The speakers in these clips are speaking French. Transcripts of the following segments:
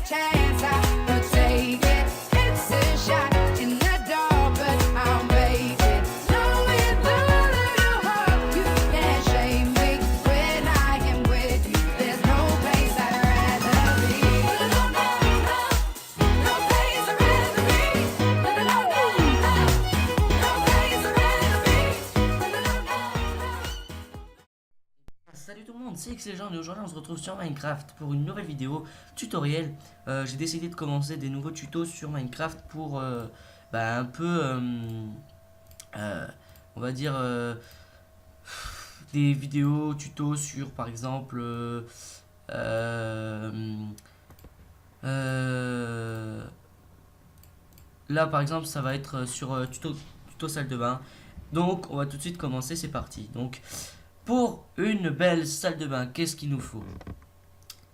chance, I would take it. It's a shot in the dark, but I'll make it. Knowing the love of your heart, you can't shame me when I am with you. There's no place I'd rather be. No, no, no, no place I'd rather be. No, no, no, no, no place I'd rather be. No, no, no, no. Salut tout le monde, c'est XLegend et aujourd'hui on se retrouve sur Minecraft pour une nouvelle vidéo tutoriel. J'ai décidé de commencer des nouveaux tutos sur Minecraft pour un peu, on va dire, des vidéos tutos sur par exemple, là par exemple ça va être sur tuto salle de bain. Donc on va tout de suite commencer, c'est parti. Donc pour une belle salle de bain, qu'est-ce qu'il nous faut?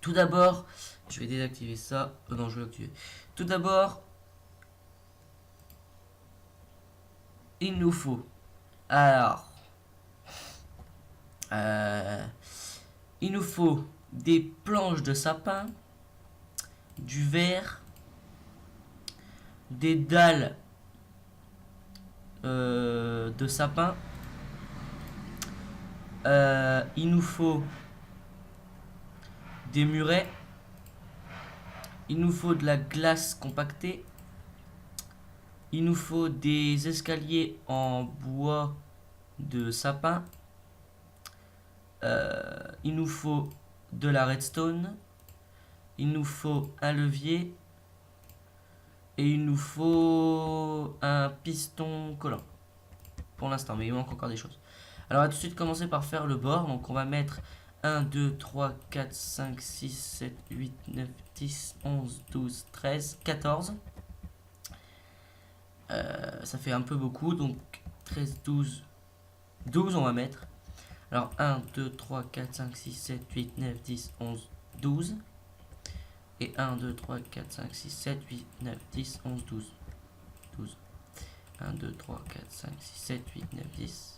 Tout d'abord, je vais désactiver ça. Oh non, je vais l'activer. Tout d'abord, il nous faut. Alors, il nous faut des planches de sapin, du verre, des dalles de sapin. Il nous faut des murets, il nous faut de la glace compactée, il nous faut des escaliers en bois de sapin, il nous faut de la redstone, il nous faut un levier et il nous faut un piston collant pour l'instant, mais il manque encore des choses. Alors on va tout de suite commencer par faire le bord. Donc on va mettre 1, 2, 3, 4, 5, 6, 7, 8, 9, 10, 11, 12, 13, 14. Ça fait un peu beaucoup. Donc 13, 12, 12 on va mettre. Alors 1, 2, 3, 4, 5, 6, 7, 8, 9, 10, 11, 12. Et 1, 2, 3, 4, 5, 6, 7, 8, 9, 10, 11, 12. 12. 1, 2, 3, 4, 5, 6, 7, 8, 9, 10.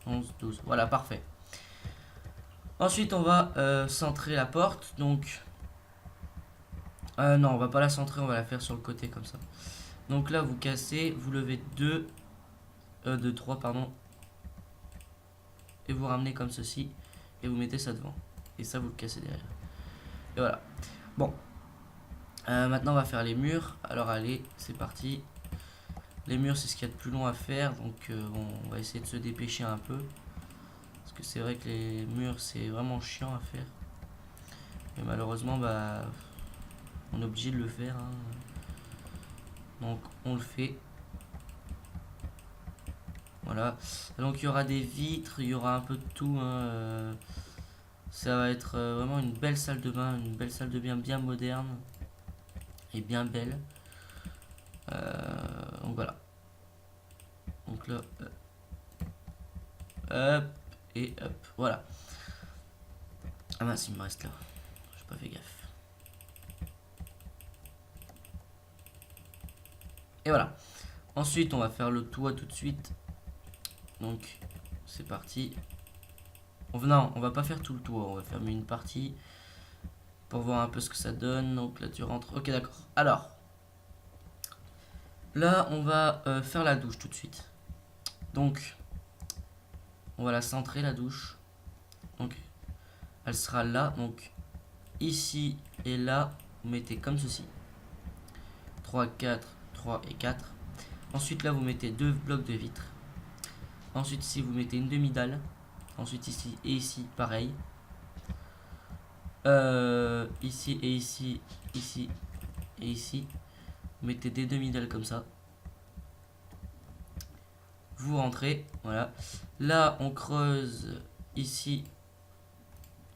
11, 12, voilà, parfait. Ensuite on va centrer la porte. Donc non, on va pas la centrer, on va la faire sur le côté comme ça. Donc là vous cassez, vous levez 2 3 pardon, et vous ramenez comme ceci et vous mettez ça devant et ça vous le cassez derrière et voilà. Bon, maintenant on va faire les murs. Alors allez, c'est parti. Les murs c'est ce qu'il y a de plus long à faire, donc on va essayer de se dépêcher un peu parce que c'est vrai que les murs c'est vraiment chiant à faire et malheureusement on est obligé de le faire, hein. Donc on le fait, voilà. Donc il y aura des vitres, il y aura un peu de tout, hein. Ça va être vraiment une belle salle de bain, une belle salle de bain bien moderne et bien belle. Donc voilà. Donc là, hop et hop, voilà. Ah mince, il me reste là, j'ai pas fait gaffe. Et voilà. Ensuite, on va faire le toit tout de suite. Donc, c'est parti. Non, on va pas faire tout le toit, on va fermer une partie pour voir un peu ce que ça donne. Donc là, tu rentres. Ok, d'accord. Alors, là, on va faire la douche tout de suite. Donc, on va la centrer, la douche. Donc, elle sera là. Donc, ici et là, vous mettez comme ceci. 3, 4, 3 et 4. Ensuite, là, vous mettez 2 blocs de vitres. Ensuite, ici, vous mettez une demi-dalle. Ensuite, ici et ici, pareil. Ici et ici, ici et ici. Vous mettez des demi-dalles comme ça. Vous rentrez, voilà. Là, on creuse ici.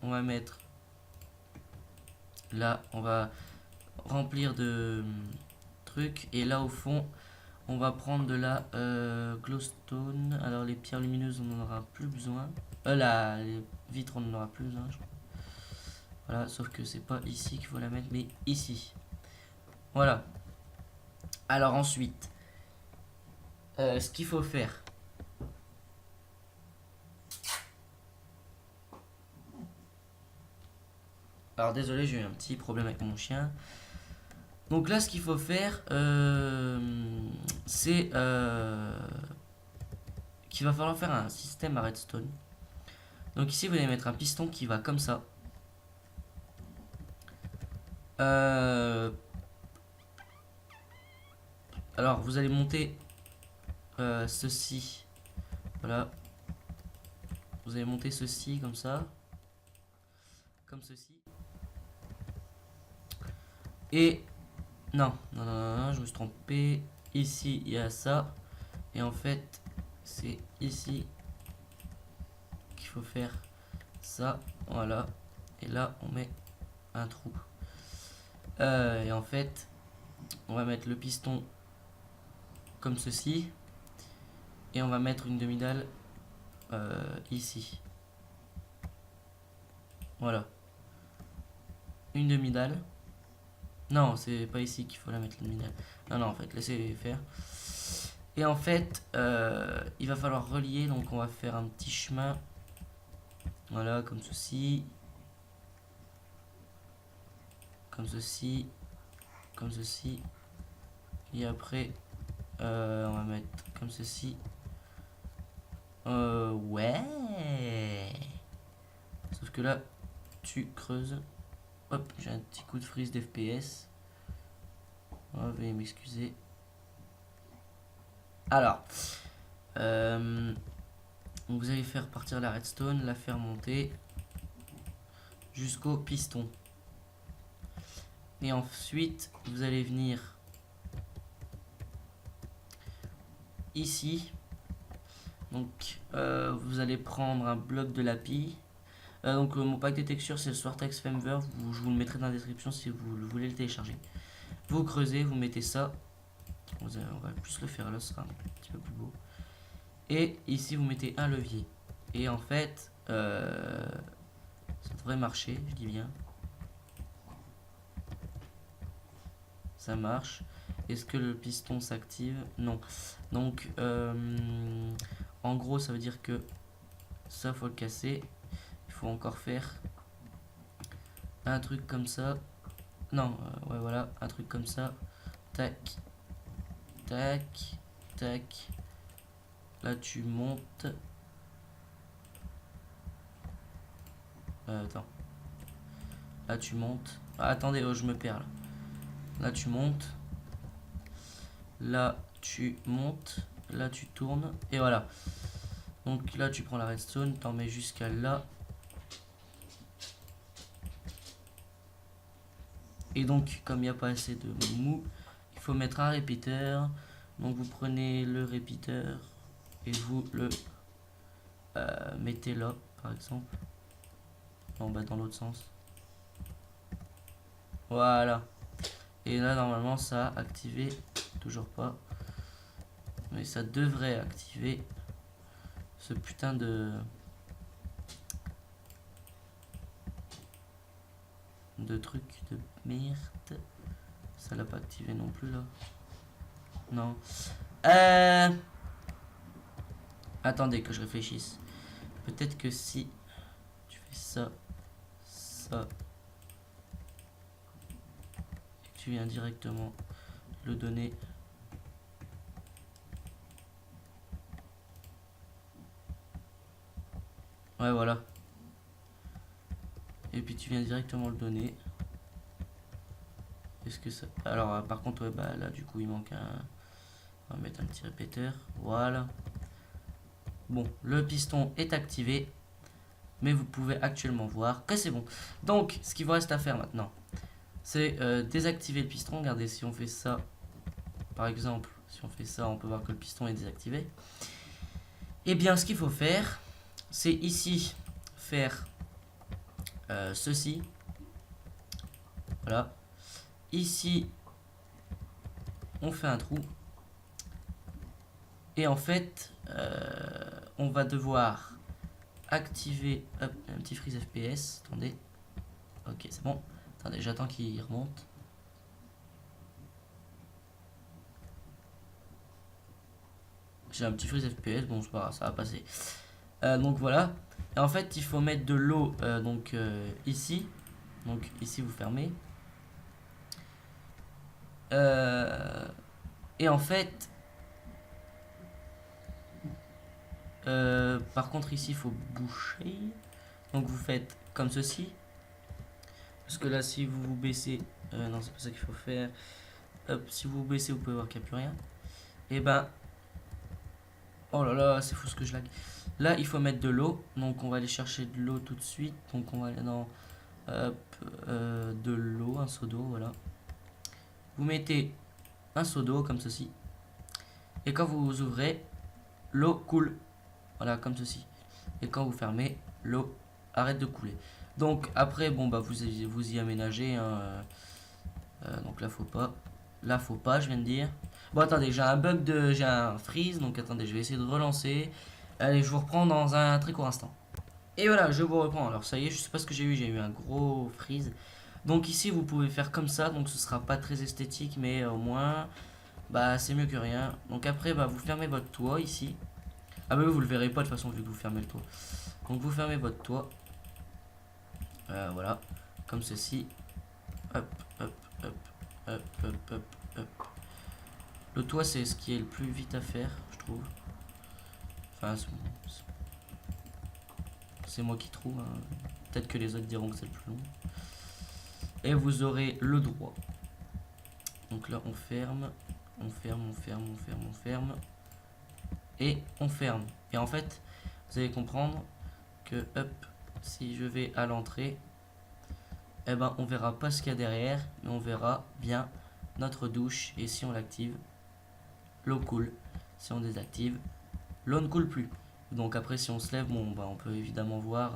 On va mettre... Là, on va remplir de trucs. Et là, au fond, on va prendre de la glowstone. Alors, les pierres lumineuses, on n'en aura plus besoin. Les vitres, on n'en aura plus besoin, je crois. Voilà, sauf que c'est pas ici qu'il faut la mettre, mais ici. Voilà. Alors ensuite, ce qu'il faut faire. Alors désolé, j'ai eu un petit problème avec mon chien. Donc là, ce qu'il faut faire, c'est qu'il va falloir faire un système à redstone. Donc ici, vous allez mettre un piston qui va comme ça. Alors, vous allez monter ceci. Voilà. Vous allez monter ceci comme ça. Comme ceci. Et... Non, non, non, non, non, je me suis trompé. Ici, il y a ça. Et en fait, c'est ici qu'il faut faire ça. Voilà. Et là, on met un trou. Et en fait, on va mettre le piston comme ceci. Et on va mettre une demi-dalle ici. Voilà. Une demi-dalle. Non, c'est pas ici qu'il faut la mettre, la demi-dalle. Non, non, en fait, laissez faire. Et en fait, il va falloir relier. Donc, on va faire un petit chemin. Voilà, comme ceci. Comme ceci. Comme ceci. Et après, on va mettre comme ceci. Ouais. Sauf que là, tu creuses. Hop, j'ai un petit coup de freeze d'FPS. Veuillez m'excuser. Alors, donc vous allez faire partir la redstone, la faire monter jusqu'au piston. Et ensuite, vous allez venir ici. Donc, vous allez prendre un bloc de lapis. Donc, mon pack de textures, c'est le Swartex Femver. Je vous le mettrai dans la description si vous voulez le télécharger. Vous creusez, vous mettez ça. On va plus le faire là, ce sera un petit peu plus beau. Et ici, vous mettez un levier. Et en fait, ça devrait marcher, je dis bien. Ça marche. Est-ce que le piston s'active? Non. Donc, en gros, ça veut dire que ça, faut le casser. Il faut encore faire un truc comme ça. Non, ouais, voilà, un truc comme ça. Tac, tac, tac. Là, tu montes. Attends. Là, tu montes. Ah, attendez, oh, je me perds là. Là, tu montes. Là, tu montes. Là, tu tournes. Et voilà. Donc là, tu prends la redstone, t'en mets jusqu'à là. Et donc, comme il n'y a pas assez de mou, il faut mettre un répéteur. Donc, vous prenez le répéteur et vous le mettez là, par exemple. Non, bah, dans l'autre sens. Voilà. Et là, normalement, ça a activé. Toujours pas. Mais ça devrait activer ce putain de truc de merde. Ça l'a pas activé non plus là. Non. Attendez que je réfléchisse. Peut-être que si tu fais ça, ça, et que tu viens directement le donner. Ouais, voilà. Et puis tu viens directement le donner. Est-ce que ça... Alors, par contre, ouais, bah là, du coup, il manque un... On va mettre un petit répéteur. Voilà. Bon, le piston est activé. Mais vous pouvez actuellement voir que c'est bon. Donc, ce qu'il vous reste à faire maintenant, c'est désactiver le piston. Regardez, si on fait ça, par exemple, si on fait ça, on peut voir que le piston est désactivé. Et bien, ce qu'il faut faire, c'est ici faire ceci. Voilà. Ici, on fait un trou. Et en fait, on va devoir activer hop, un petit freeze FPS. Attendez. Ok, c'est bon. Attendez, j'attends qu'il remonte. J'ai un petit freeze FPS. Bon, c'est pas grave, ça va passer. Donc voilà. Et en fait, il faut mettre de l'eau ici. Donc ici, vous fermez. Et en fait, par contre ici il faut boucher. Donc vous faites comme ceci. Parce que là si vous vous baissez, non c'est pas ça qu'il faut faire. Hop, si vous vous baissez vous pouvez voir qu'il n'y a plus rien. Et ben, oh là là c'est fou ce que je lag. Là il faut mettre de l'eau. Donc on va aller chercher de l'eau tout de suite. Donc on va aller dans hop, de l'eau, un seau d'eau, voilà. Vous mettez un seau d'eau comme ceci. Et quand vous ouvrez, l'eau coule. Voilà, comme ceci. Et quand vous fermez, l'eau arrête de couler. Donc après, bon bah vous y aménagez. Hein, donc là faut pas. Là faut pas, je viens de dire. Bon attendez, j'ai un freeze. Donc attendez, je vais essayer de relancer. Allez, je vous reprends dans un très court instant. Et voilà, je vous reprends. Alors ça y est, je sais pas ce que j'ai eu un gros freeze. Donc ici vous pouvez faire comme ça. Donc ce sera pas très esthétique, mais au moins bah c'est mieux que rien. Donc après bah vous fermez votre toit ici. Ah bah oui, vous le verrez pas de toute façon vu que vous fermez le toit. Donc vous fermez votre toit. Voilà, comme ceci. Hop, hop, hop, hop, hop, hop, hop. Le toit c'est ce qui est le plus vite à faire, je trouve. Enfin, c'est moi qui trouve. Hein. Peut-être que les autres diront que c'est le plus long. Et vous aurez le droit. Donc là on ferme, on ferme, on ferme, on ferme, on ferme. Et on ferme. Et en fait, vous allez comprendre que hop, si je vais à l'entrée, eh ben on verra pas ce qu'il y a derrière, mais on verra bien notre douche. Et si on l'active, l'eau coule. Si on désactive, l'eau ne coule plus. Donc après si on se lève, bon bah on peut évidemment voir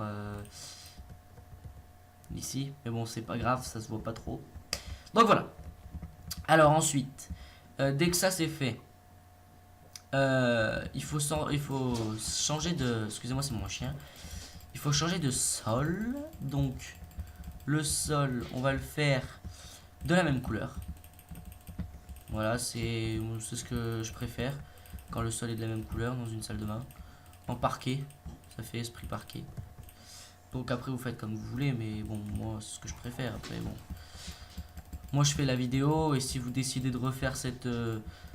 ici, mais bon c'est pas grave, ça se voit pas trop. Donc voilà. Alors ensuite, dès que ça c'est fait, il faut changer de, excusez-moi c'est mon chien, il faut changer de sol. Donc le sol on va le faire de la même couleur. Voilà, c'est ce que je préfère quand le sol est de la même couleur dans une salle de bain. En parquet, ça fait esprit parquet. Donc après vous faites comme vous voulez, mais bon moi c'est ce que je préfère. Après bon, moi je fais la vidéo et si vous décidez de refaire cette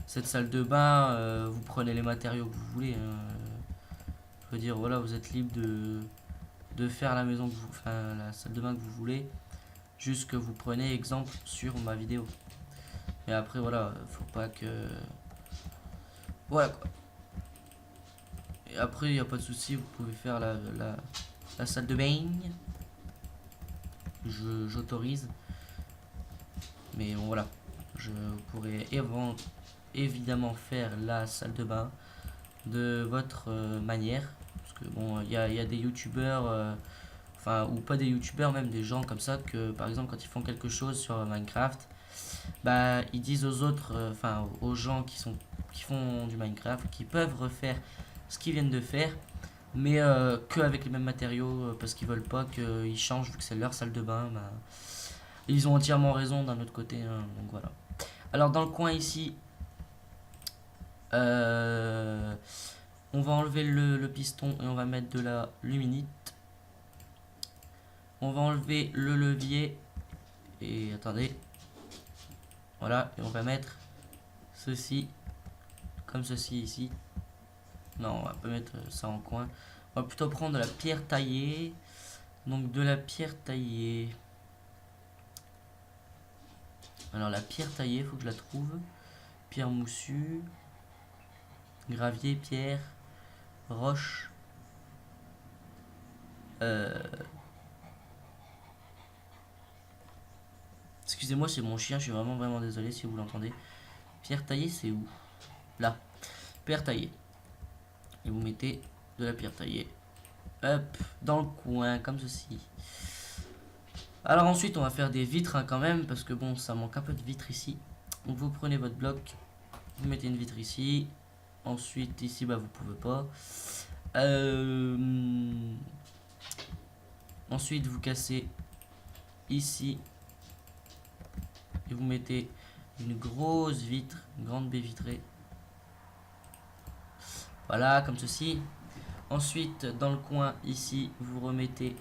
salle de bain, vous prenez les matériaux que vous voulez. Hein. Je veux dire voilà, vous êtes libre de faire la maison que vous, enfin la salle de bain que vous voulez, juste que vous prenez exemple sur ma vidéo. Mais après voilà, faut pas que voilà quoi. Et après il n'y a pas de souci, vous pouvez faire la salle de bain. J'autorise. Mais bon voilà, je pourrais évidemment faire la salle de bain de votre manière. Parce que bon, il y a des youtubeurs, enfin, ou pas des youtubeurs, même des gens comme ça, que par exemple, quand ils font quelque chose sur Minecraft, bah, ils disent aux autres, enfin, aux gens qui font du Minecraft, qui peuvent refaire ce qu'ils viennent de faire, mais que avec les mêmes matériaux, parce qu'ils veulent pas qu'ils changent, vu que c'est leur salle de bain, bah, ils ont entièrement raison d'un autre côté, hein, donc voilà. Alors dans le coin ici, on va enlever le piston et on va mettre de la luminite. On va enlever le levier et attendez, voilà, et on va mettre ceci comme ceci ici. Non, on va pas mettre ça en coin. On va plutôt prendre de la pierre taillée. Donc de la pierre taillée. Alors la pierre taillée, faut que je la trouve. Pierre moussue, gravier, pierre, roche. Excusez-moi, c'est mon chien, je suis vraiment désolé si vous l'entendez. Pierre taillée, c'est où? Là. Pierre taillée. Et vous mettez de la pierre taillée. Hop, dans le coin, comme ceci. Alors ensuite, on va faire des vitres hein, quand même, parce que bon, ça manque un peu de vitres ici. Donc vous prenez votre bloc, vous mettez une vitre ici. Ensuite, ici, bah vous pouvez pas. Ensuite, vous cassez ici. Et vous mettez une grosse vitre, une grande baie vitrée. Voilà, comme ceci. Ensuite, dans le coin, ici, vous remettez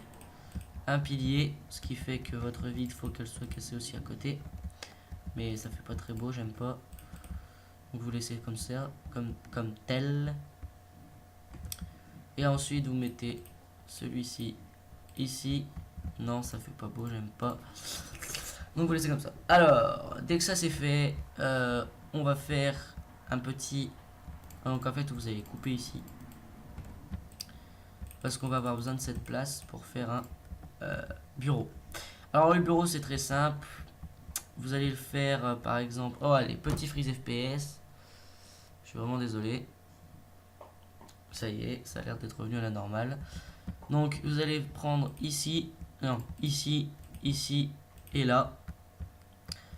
un pilier, ce qui fait que votre vitre, faut qu'elle soit cassée aussi à côté. mais ça fait pas très beau, j'aime pas. Donc vous laissez comme ça, comme tel. Et ensuite vous mettez celui-ci ici. Non, ça fait pas beau, j'aime pas. Donc vous laissez comme ça. Alors, dès que ça c'est fait, on va faire un petit... Donc en fait vous allez couper ici. Parce qu'on va avoir besoin de cette place pour faire un bureau. Alors le bureau c'est très simple. Vous allez le faire par exemple... Oh allez, petit freeze FPS. Je suis vraiment désolé. Ça y est, ça a l'air d'être revenu à la normale. Donc vous allez prendre ici, non, ici, ici et là.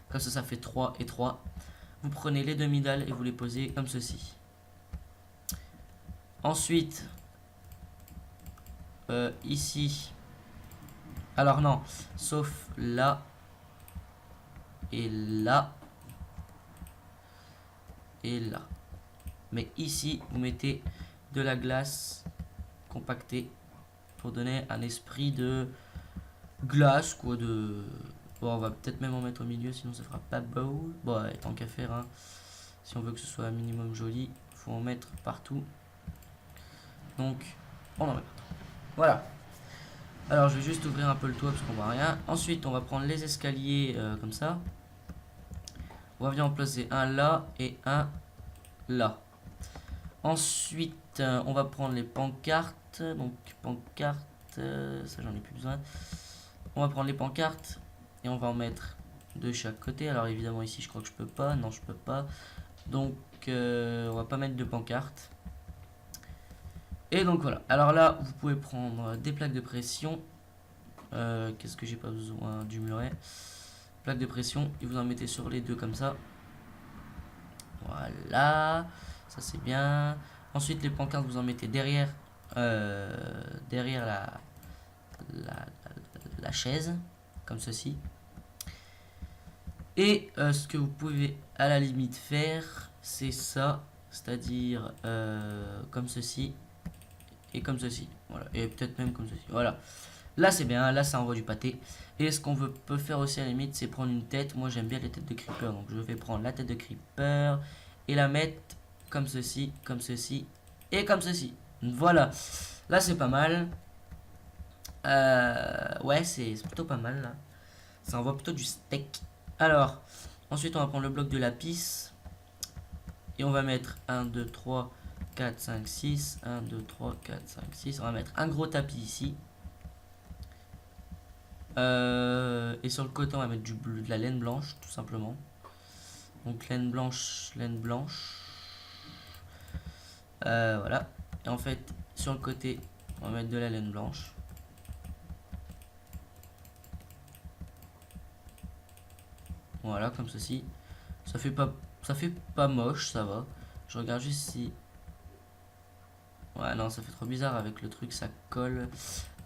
Comme ça, ça fait 3 et 3. Vous prenez les demi-dalles et vous les posez comme ceci. Ensuite, ici. Alors non, sauf là et là et là. Mais ici, vous mettez de la glace compactée pour donner un esprit de glace, quoi, de... Bon, on va peut-être même en mettre au milieu, sinon ça fera pas beau. Bon, ouais, tant qu'à faire, hein. Si on veut que ce soit un minimum joli, faut en mettre partout. Donc, on en met partout. Voilà. Alors, je vais juste ouvrir un peu le toit parce qu'on voit rien. Ensuite, on va prendre les escaliers comme ça. On va venir en placer un là et un là. Ensuite, on va prendre les pancartes. Donc, pancartes, ça j'en ai plus besoin. On va prendre les pancartes et on va en mettre de chaque côté. Alors, évidemment, ici, je crois que je peux pas. Non, je peux pas. Donc, on va pas mettre de pancartes. Et donc, voilà. Alors là, vous pouvez prendre des plaques de pression. Qu'est-ce que j'ai pas besoin du muret? Plaque de pression. Et vous en mettez sur les deux comme ça. Voilà. Ça c'est bien. Ensuite les pancartes vous en mettez derrière derrière la chaise comme ceci. Et ce que vous pouvez à la limite faire c'est ça, c'est-à-dire comme ceci et comme ceci. Voilà. Et peut-être même comme ceci. Voilà. Là c'est bien, là ça envoie du pâté. Et ce qu'on peut faire aussi à la limite c'est prendre une tête. Moi j'aime bien les têtes de creeper, donc je vais prendre la tête de creeper et la mettre comme ceci et comme ceci. Voilà, là c'est pas mal. Ouais, c'est plutôt pas mal là. Ça envoie plutôt du steak. Alors, ensuite on va prendre le bloc de lapis et on va mettre 1, 2, 3, 4, 5, 6. 1, 2, 3, 4, 5, 6. On va mettre un gros tapis ici. Et sur le côté on va mettre de la laine blanche tout simplement. Donc laine blanche, laine blanche. Voilà. Et en fait, sur le côté, on va mettre de la laine blanche. Voilà, comme ceci. Ça fait pas moche, ça va. Je regarde juste si... Ouais, non, ça fait trop bizarre avec le truc, ça colle.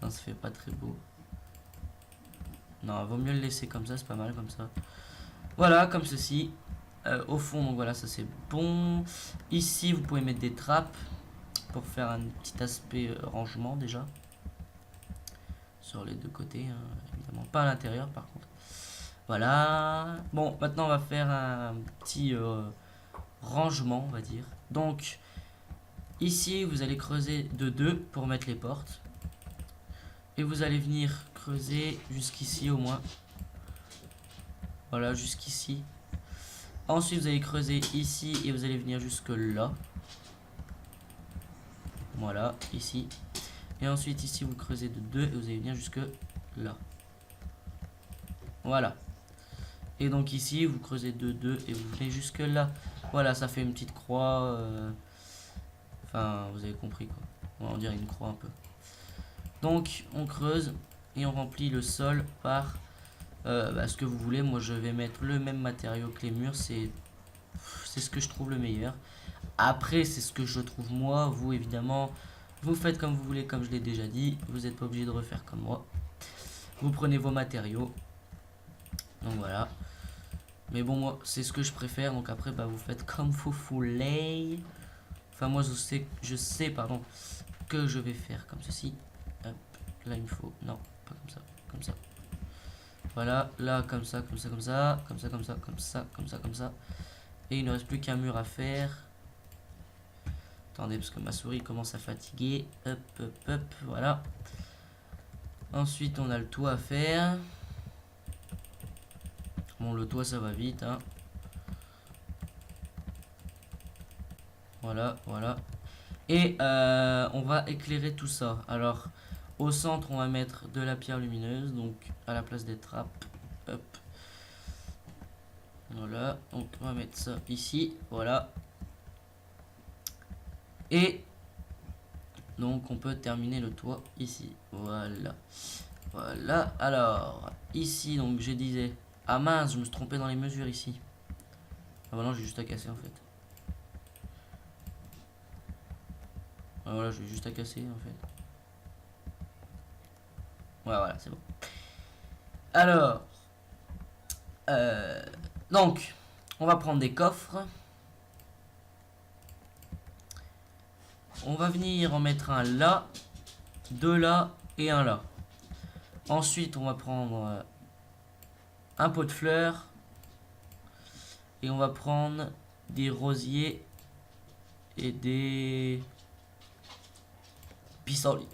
Non, ça fait pas très beau. Non, vaut mieux le laisser comme ça, c'est pas mal comme ça. Voilà, comme ceci. Au fond, donc voilà, ça c'est bon. Ici, vous pouvez mettre des trappes pour faire un petit aspect rangement déjà. Sur les deux côtés, hein, évidemment. Pas à l'intérieur par contre. Voilà. Bon, maintenant on va faire un petit rangement, on va dire. Donc, ici, vous allez creuser de 2 pour mettre les portes. Et vous allez venir creuser jusqu'ici au moins. Voilà, jusqu'ici. Ensuite, vous allez creuser ici et vous allez venir jusque là. Voilà, ici. Et ensuite, ici, vous creusez de 2 et vous allez venir jusque là. Voilà. Et donc ici, vous creusez de 2 et vous venez jusque là. Voilà, ça fait une petite croix. Enfin, vous avez compris quoi. On va en dire une croix un peu. Donc, on creuse et on remplit le sol par ce que vous voulez. Moi, je vais mettre le même matériau que les murs. C'est ce que je trouve le meilleur. Après, c'est ce que je trouve moi. Vous, évidemment, vous faites comme vous voulez, comme je l'ai déjà dit. Vous n'êtes pas obligé de refaire comme moi. Vous prenez vos matériaux. Donc voilà. Mais bon, moi, c'est ce que je préfère. Donc après, bah, vous faites comme vous voulez. Enfin, moi, je sais pardon, que je vais faire comme ceci. Hop, là, il me faut... Non, pas comme ça. Comme ça. Voilà, là comme ça, comme ça, comme ça, comme ça, comme ça, comme ça, comme ça, comme ça. Et il ne reste plus qu'un mur à faire. Attendez, parce que ma souris commence à fatiguer. Hop, hop, hop, voilà. Ensuite, on a le toit à faire. Bon, le toit, ça va vite, hein. Voilà, voilà. Et on va éclairer tout ça. Alors, au centre, on va mettre de la pierre lumineuse, donc à la place des trappes. Hop. Voilà, donc on va mettre ça ici, voilà. Et donc on peut terminer le toit ici, voilà. Voilà, alors, ici, donc je disais... Ah mince, je me suis trompé dans les mesures ici. Ah bah non, j'ai juste à casser en fait. Ah, voilà, j'ai juste à casser en fait. Ouais, voilà, c'est bon. Alors, donc, on va prendre des coffres. On va venir en mettre un là, deux là et un là. Ensuite, on va prendre un pot de fleurs. Et on va prendre des rosiers et des pissenlits.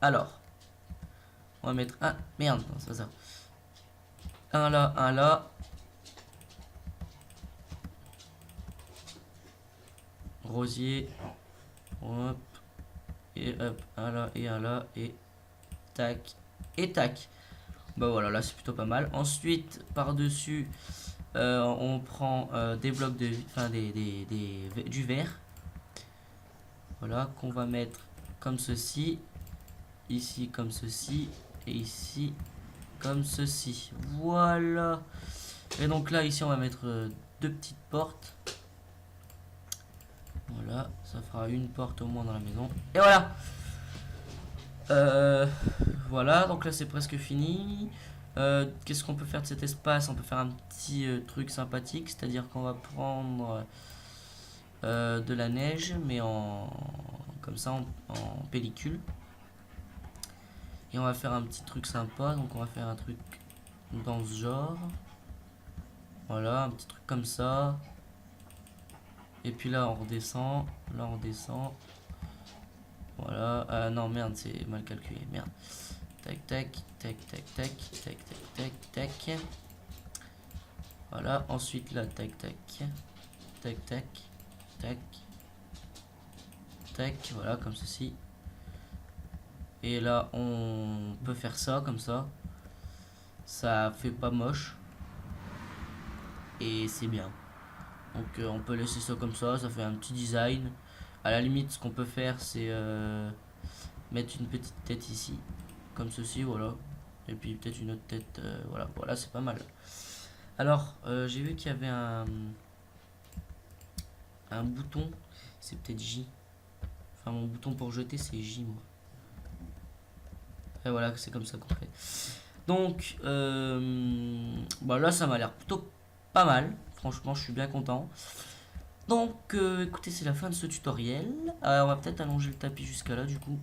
Alors, on va mettre un... Merde, non, c'est pas ça. Un là, un là. Rosier. Hop. Et hop, un là et un là. Et tac. Et tac. Bah voilà, là c'est plutôt pas mal. Ensuite, par-dessus, on prend des blocs de... Enfin, du verre. Voilà, qu'on va mettre comme ceci. Ici comme ceci. Et ici comme ceci. Voilà. Et donc là, ici, on va mettre deux petites portes. Voilà, ça fera une porte au moins dans la maison. Et voilà. Voilà, donc là c'est presque fini. Qu'est-ce qu'on peut faire de cet espace? On peut faire un petit truc sympathique, c'est-à-dire qu'on va prendre de la neige, mais comme ça en pellicule. Et on va faire un petit truc sympa, donc on va faire un truc dans ce genre. Voilà, un petit truc comme ça. Et puis là on redescend, là on descend. Voilà, non merde, c'est mal calculé, merde. Tac tac, tac tac tac, tac tac tac tac. Voilà, ensuite là, tac tac, tac tac, tac, tac, voilà, comme ceci. Et là, on peut faire ça, comme ça. Ça fait pas moche. Et c'est bien. Donc on peut laisser ça comme ça fait un petit design. À la limite, ce qu'on peut faire, c'est mettre une petite tête ici. Comme ceci, voilà. Et puis peut-être une autre tête, voilà. Voilà, c'est pas mal. Alors, j'ai vu qu'il y avait un bouton. C'est peut-être J. Enfin, mon bouton pour jeter, c'est J, moi. Et voilà, c'est comme ça qu'on fait. Donc, bah là, ça m'a l'air plutôt pas mal. Franchement, je suis bien content. Donc, écoutez, c'est la fin de ce tutoriel. On va peut-être allonger le tapis jusqu'à là, du coup.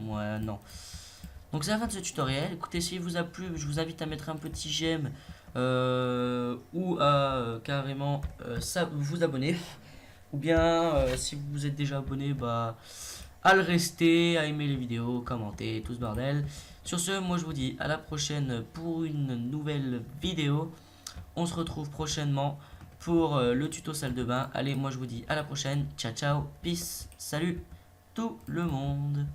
Ouais, non. Donc, c'est la fin de ce tutoriel. Écoutez, s'il vous a plu, je vous invite à mettre un petit j'aime ou à carrément vous abonner. Ou bien, si vous êtes déjà abonné, bah, à le rester, à aimer les vidéos, commenter, tout ce bordel. Sur ce, moi, je vous dis à la prochaine pour une nouvelle vidéo. On se retrouve prochainement pour le tuto salle de bain. Allez, moi je vous dis à la prochaine. Ciao, ciao, peace, salut tout le monde.